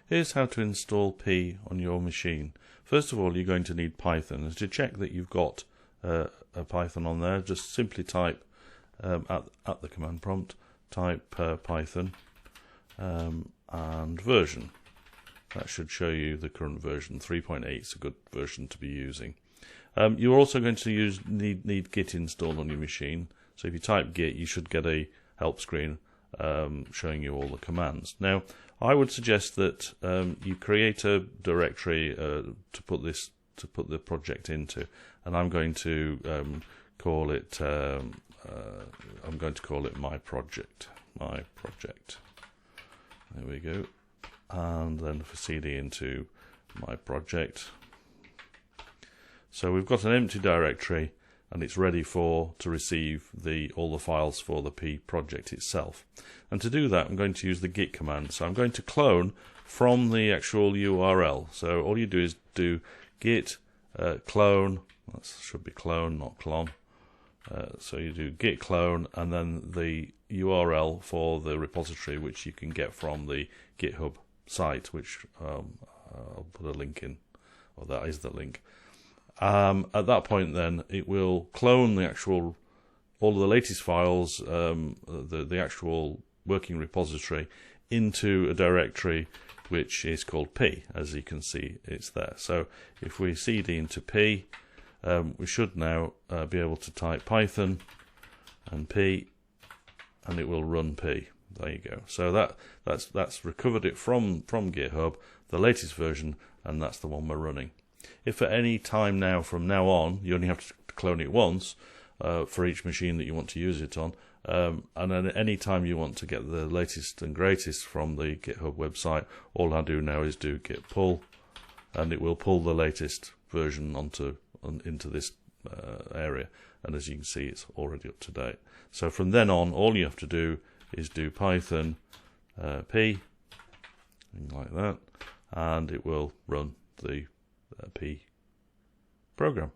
Here's how to install P on your machine. First of all, you're going to need Python. And to check that you've got a Python on there, just simply type at the command prompt, type Python and version. That should show you the current version. 3.8 is a good version to be using. You're also going to need Git installed on your machine. So if you type Git, you should get a help screen showing you all the commands. Now, I would suggest that you create a directory to put the project into, and I'm going to call it my project. There we go. And then for CD into my project. So we've got an empty directory, and it's ready to receive all the files for the P project itself. And to do that, I'm going to use the git command. So I'm going to clone from the actual URL. So all you do is do git clone. That should be clone, not clone. So you do git clone and then the URL for the repository, which you can get from the GitHub site, which I'll put a link in, or that is the link. At that point, then it will clone all of the latest files, the actual working repository, into a directory which is called P. As you can see, it's there. So if we cd into P, we should now be able to type Python and P, and it will run P. There you go. So that's recovered it from GitHub, the latest version, and that's the one we're running. If at any time from now on, you only have to clone it once for each machine that you want to use it on, and then at any time you want to get the latest and greatest from the GitHub website, all I do now is do git pull, and it will pull the latest version into this area. And as you can see, it's already up to date. So from then on, all you have to do is do Python P, like that, and it will run the P program.